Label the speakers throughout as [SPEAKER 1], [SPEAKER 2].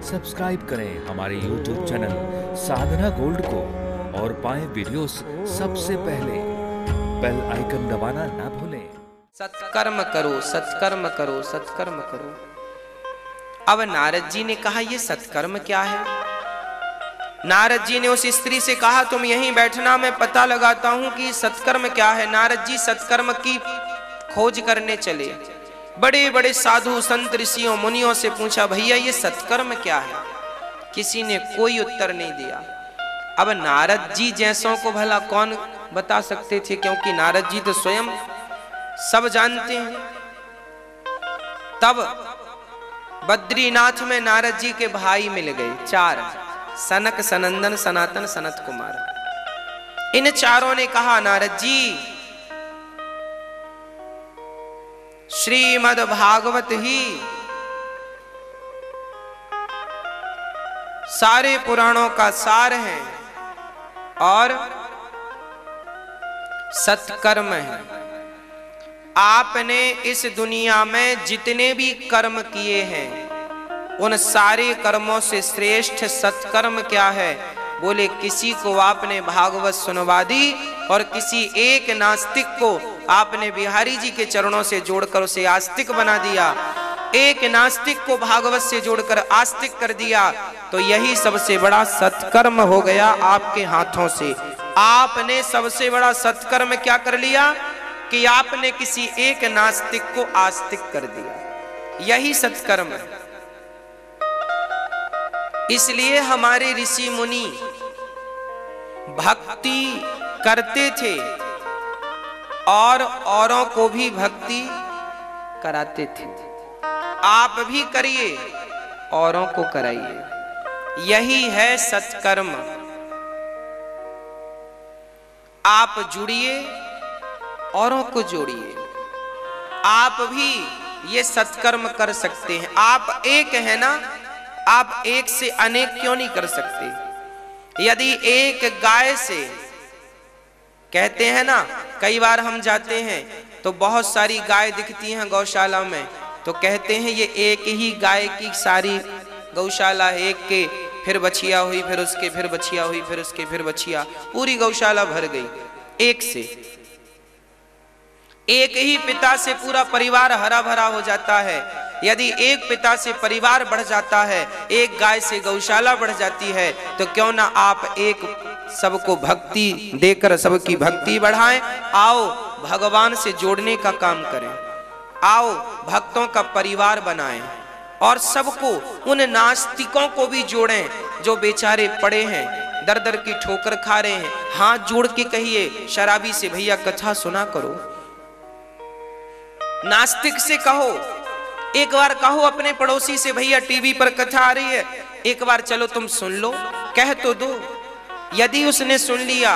[SPEAKER 1] Subscribe करें हमारे YouTube channel साधना gold को और पाएं वीडियोस सबसे पहले। बेल आइकन दबाना ना भूलें।
[SPEAKER 2] सत्कर्म करो, सत्कर्म करो, सत्कर्म करो। अब नारद जी ने कहा ये सत्कर्म क्या है? नारद जी ने उस स्त्री से कहा तुम यहीं बैठना, मैं पता लगाता हूं कि सत्कर्म क्या है। नारद जी सत्कर्म की खोज करने चले। बड़े बड़े साधु संत ऋषियों मुनियों से पूछा भैया ये सत्कर्म क्या है? किसी ने कोई उत्तर नहीं दिया। अब नारद जी जैसों को भला कौन बता सकते थे, क्योंकि नारद जी तो स्वयं सब जानते हैं। तब बद्रीनाथ में नारद जी के भाई मिल गए, चार, सनक, सनंदन, सनातन, सनत कुमार। इन चारों ने कहा नारद जी श्रीमद् भागवत ही सारे पुराणों का सार है और सत्कर्म है। आपने इस दुनिया में जितने भी कर्म किए हैं उन सारे कर्मों से श्रेष्ठ सत्कर्म क्या है? बोले किसी को आपने भागवत सुनवा दी और किसी एक नास्तिक को आपने बिहारी जी के चरणों से जोड़कर उसे आस्तिक बना दिया। एक नास्तिक को भागवत से जोड़कर आस्तिक कर दिया, तो यही सबसे बड़ा सत्कर्म हो गया आपके हाथों से। आपने सबसे बड़ा सत्कर्म क्या कर लिया कि आपने किसी एक नास्तिक को आस्तिक कर दिया। यही सत्कर्म है। इसलिए हमारे ऋषि मुनि भक्ति करते थे और औरों को भी भक्ति कराते थे। आप भी करिए, औरों को कराइए। यही है सत्कर्म। आप जुड़िए, औरों को जोड़िए। आप भी ये सत्कर्म कर सकते हैं। आप एक है ना, आप एक से अनेक क्यों नहीं कर सकते? यदि एक गाय से, कहते हैं ना, कई बार हम जाते हैं तो बहुत सारी गाय दिखती हैं गौशाला में, तो कहते हैं ये एक ही गाय की सारी गौशाला है। एक के फिर बछिया हुई, फिर उसके फिर बछिया हुई, फिर उसके फिर बछिया, पूरी गौशाला भर गई एक से। एक ही पिता से पूरा परिवार हरा भरा हो जाता है। यदि एक पिता से परिवार बढ़ जाता है, एक गाय से गौशाला बढ़ जाती है, तो क्यों ना आप एक सबको भक्ति देकर सबकी भक्ति बढ़ाएं। आओ भगवान से जोड़ने का काम करें। आओ भक्तों का परिवार बनाएं और सबको, उन नास्तिकों को भी जोड़ें जो बेचारे पड़े हैं, दर दर की ठोकर खा रहे हैं। हाथ जोड़ के कहिए शराबी से भैया कथा सुना करो। नास्तिक से कहो, एक बार कहो अपने पड़ोसी से भैया टीवी पर कथा आ रही है, एक बार चलो तुम सुन लो, कह तो दो। यदि उसने सुन लिया,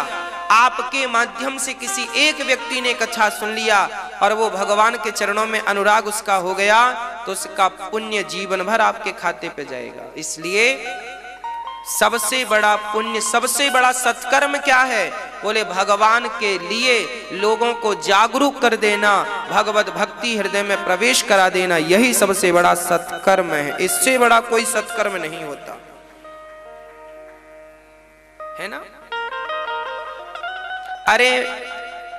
[SPEAKER 2] आपके माध्यम से किसी एक व्यक्ति ने कथा सुन लिया और वो भगवान के चरणों में अनुराग उसका हो गया, तो उसका पुण्य जीवन भर आपके खाते पे जाएगा। इसलिए सबसे बड़ा पुण्य, सबसे बड़ा सत्कर्म क्या है? बोले भगवान के लिए लोगों को जागरूक कर देना, भगवत भक्ति हृदय में प्रवेश करा देना, यही सबसे बड़ा सत्कर्म है। इससे बड़ा कोई सत्कर्म नहीं होता है ना। अरे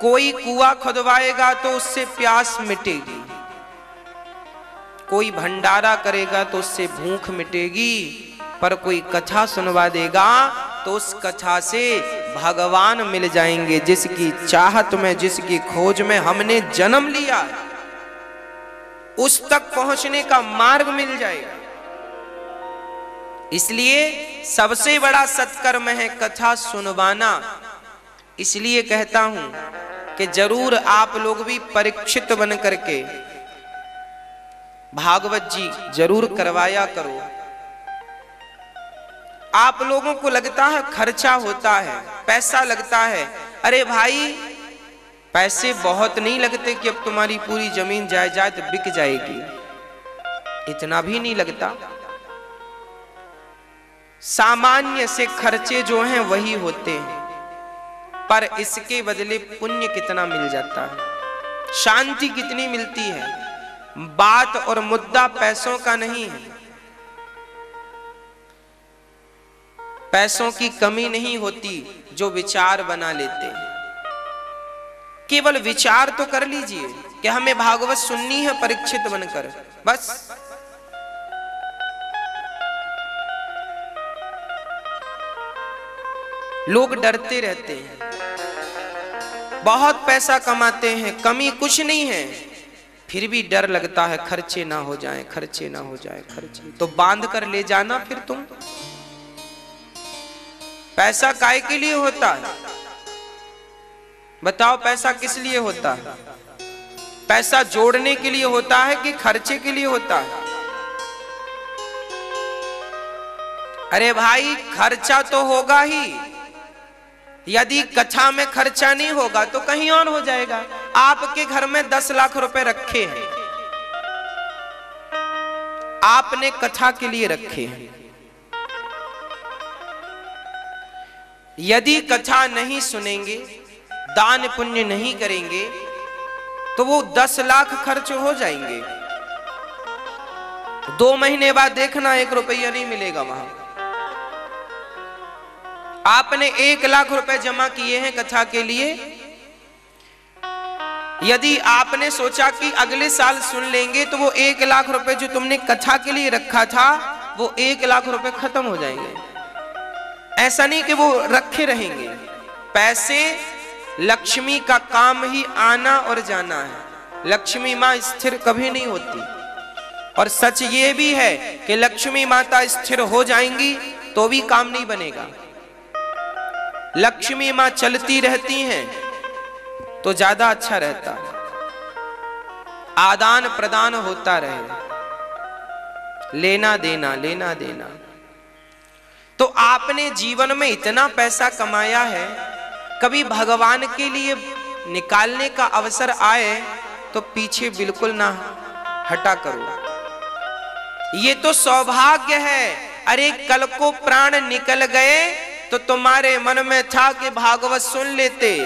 [SPEAKER 2] कोई कुआं खुदवाएगा तो उससे प्यास मिटेगी, कोई भंडारा करेगा तो उससे भूख मिटेगी, पर कोई कथा सुनवा देगा तो उस कथा से भगवान मिल जाएंगे, जिसकी चाहत में, जिसकी खोज में हमने जन्म लिया, उस तक पहुंचने का मार्ग मिल जाएगा। इसलिए सबसे बड़ा सत्कर्म है कथा सुनवाना। इसलिए कहता हूं कि जरूर आप लोग भी परीक्षित बन करके भागवत जी जरूर करवाया करो। आप लोगों को लगता है खर्चा होता है, पैसा लगता है। अरे भाई पैसे बहुत नहीं लगते कि अब तुम्हारी पूरी जमीन जायदाद बिक जाएगी, इतना भी नहीं लगता। सामान्य से खर्चे जो हैं वही होते हैं, पर इसके बदले पुण्य कितना मिल जाता है, शांति कितनी मिलती है। बात और मुद्दा पैसों का नहीं है, पैसों की कमी नहीं होती जो विचार बना लेते हैं। केवल विचार तो कर लीजिए कि हमें भागवत सुननी है परीक्षित बनकर, बस। लोग डरते रहते हैं, बहुत पैसा कमाते हैं, कमी कुछ नहीं है, फिर भी डर लगता है खर्चे ना हो जाएं, खर्चे ना हो जाएं, खर्चे। तो बांध कर ले जाना फिर तुम। पैसा काय के लिए होता है? बताओ, पैसा किस लिए होता है? पैसा जोड़ने के लिए होता है कि खर्चे के लिए होता है? अरे भाई, खर्चा तो होगा ही। यदि कथा में खर्चा नहीं होगा तो कहीं और हो जाएगा। आपके घर में 10 लाख रुपए रखे हैं, आपने कथा के लिए रखे हैं। यदि कथा नहीं सुनेंगे, दान पुण्य नहीं करेंगे, तो वो 10 लाख खर्च हो जाएंगे। 2 महीने बाद देखना 1 रुपया नहीं मिलेगा वहां। आपने 1 लाख रुपए जमा किए हैं कथा के लिए। यदि आपने सोचा कि अगले साल सुन लेंगे, तो वो 1 लाख रुपए जो तुमने कथा के लिए रखा था, वो 1 लाख रुपए खत्म हो जाएंगे। ऐसा नहीं कि वो रखे रहेंगे। पैसे लक्ष्मी का काम ही आना और जाना है। लक्ष्मी माँ स्थिर कभी नहीं होती। और सच ये भी है कि लक्ष्मी माता स्थिर हो जाएंगी तो भी काम नहीं बनेगा। लक्ष्मी माँ चलती रहती हैं तो ज्यादा अच्छा रहता है। आदान प्रदान होता रहे, लेना देना, लेना देना। तो आपने जीवन में इतना पैसा कमाया है, कभी भगवान के लिए निकालने का अवसर आए तो पीछे बिल्कुल ना हटा करो। ये तो सौभाग्य है। अरे कल को प्राण निकल गए तो तुम्हारे मन में था कि भागवत सुन लेते,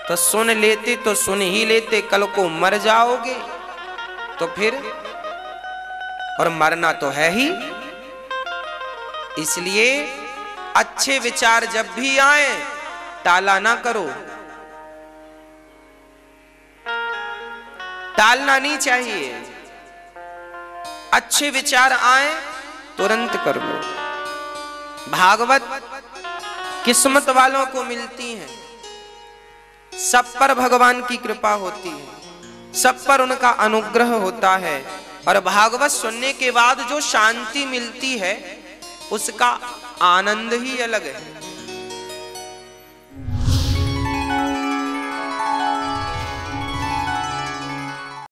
[SPEAKER 2] तो सुन लेते, तो सुन ही लेते। कल को मर जाओगे तो फिर, और मरना तो है ही। इसलिए अच्छे विचार जब भी आए, टाला ना करो, टालना नहीं चाहिए। अच्छे विचार आए तुरंत कर लो। भागवत किस्मत वालों को मिलती है, सब पर भगवान की कृपा होती है, सब पर उनका अनुग्रह होता है। और भागवत सुनने के बाद जो शांति मिलती है, उसका आनंद ही अलग है।